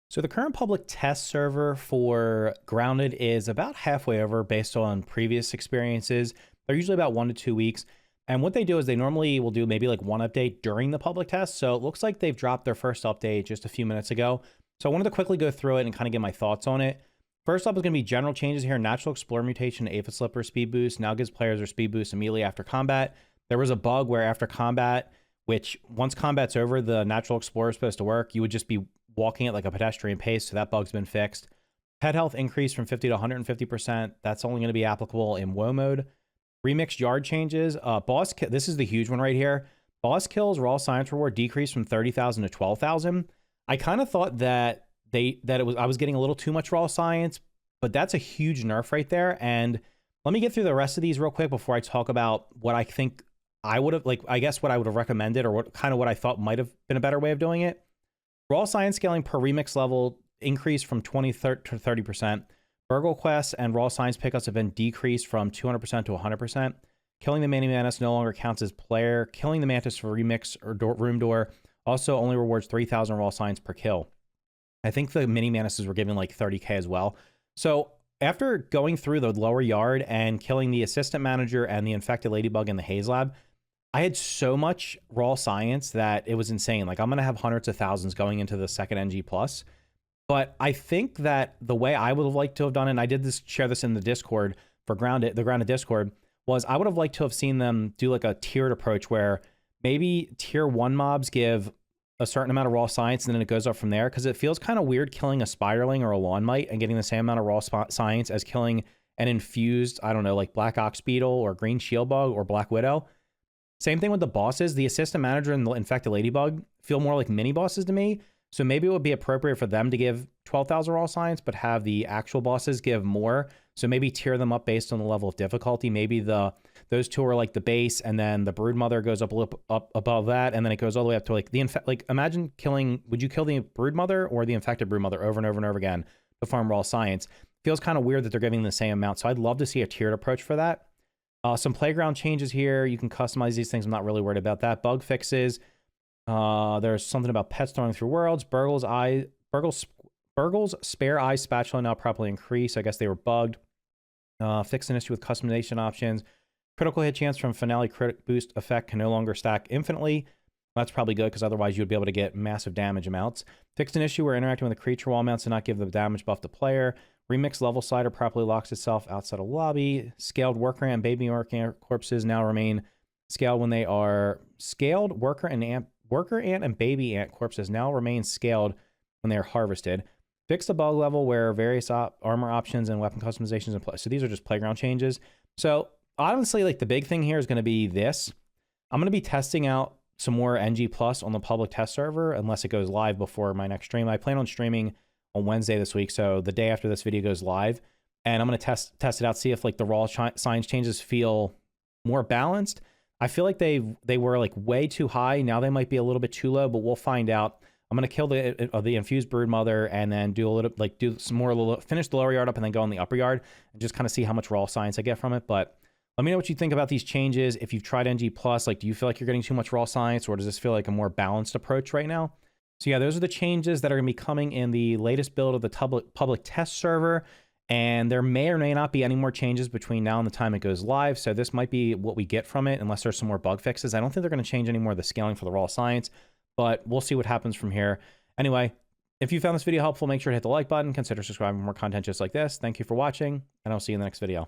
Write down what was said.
So the current public test server for Grounded is about halfway over based on previous experiences. They're usually about 1 to 2 weeks. And what they do is they normally will do maybe like one update during the public test. So it looks like they've dropped their first update just a few minutes ago. So I wanted to quickly go through it and kind of get my thoughts on it. First up is going to be general changes here. Natural Explorer mutation, Aphid Slipper speed boost now gives players their speed boost immediately after combat. There was a bug where after combat, which once combat's over, the Natural Explorer is supposed to work, you would just be walking at like a pedestrian pace. So that bug's been fixed. Pet health increased from 50 to 150%. That's only going to be applicable in WoW mode. Remixed yard changes. This is the huge one right here. Boss kills raw science reward decreased from 30,000 to 12,000. I kind of thought that I was getting a little too much raw science, but that's a huge nerf right there. And let me get through the rest of these real quick before I talk about what I think I would have, like, I guess what I would have recommended, or what I thought might have been a better way of doing it. Raw science scaling per remix level increased from 20 to 30%. Burgle quests and raw science pickups have been decreased from 200% to 100%. Killing the mini mantis no longer counts as player. Killing the mantis for remix or room door also only rewards 3,000 raw science per kill. I think the mini mantises were given like 30k as well. So after going through the lower yard and killing the assistant manager and the infected ladybug in the haze lab, I had so much raw science that it was insane. Like, I'm going to have hundreds of thousands going into the second NG plus. But I think that the way I would have liked to have done it, and I did share this in the Discord for the Grounded Discord, was I would have liked to have seen them do like a tiered approach where maybe tier 1 mobs give a certain amount of raw science and then it goes up from there. Because it feels kind of weird killing a Spiderling or a Lawn Mite and getting the same amount of raw science as killing an infused, I don't know, like Black Ox Beetle or Green Shield Bug or Black Widow. Same thing with the bosses. The assistant manager and the infected ladybug feel more like mini bosses to me. So maybe it would be appropriate for them to give 12,000 raw science, but have the actual bosses give more. So maybe tier them up based on the level of difficulty. Maybe those two are like the base, and then the Broodmother goes up above that, and then it goes all the way up to like imagine killing. Would you kill the Broodmother or the infected Broodmother over and over and over again to farm raw science? Feels kind of weird that they're giving the same amount. So I'd love to see a tiered approach for that. Some playground changes here. You can customize these things. I'm not really worried about that. Bug fixes. There's something about pets throwing through worlds. Burgle's spare eye spatula now properly increased. I guess they were bugged. Fixed an issue with customization options. Critical hit chance from finale crit boost effect can no longer stack infinitely. That's probably good, because otherwise you would be able to get massive damage amounts. Fixed an issue where interacting with a creature wall mounts to not give the damage buff to player. Remix level slider properly locks itself outside of lobby. Scaled worker and baby worker ant corpses now remain scaled when they are scaled. Worker ant and baby ant corpses now remain scaled when they are harvested. Fix the bug level where various armor options and weapon customizations in place. So these are just playground changes. So honestly, like, the big thing here is going to be this. I'm going to be testing out some more NG Plus on the public test server unless it goes live before my next stream. I plan on streaming on Wednesday this week, so the day after this video goes live, and I'm going to test it out, see if like the raw science changes feel more balanced. I feel like they were like way too high. Now they might be a little bit too low, but we'll find out. I'm going to kill the infused Broodmother and then do some more, finish the lower yard up and then go on the upper yard and just kind of see how much raw science I get from it. But let me know what you think about these changes. If you've tried NG Plus, like, do you feel like you're getting too much raw science, or does this feel like a more balanced approach right now? So yeah, those are the changes that are going to be coming in the latest build of the public test server. And there may or may not be any more changes between now and the time it goes live. So this might be what we get from it, unless there's some more bug fixes. I don't think they're going to change any more of the scaling for the raw science, but we'll see what happens from here. Anyway, if you found this video helpful, make sure to hit the like button, consider subscribing for more content just like this. Thank you for watching, and I'll see you in the next video.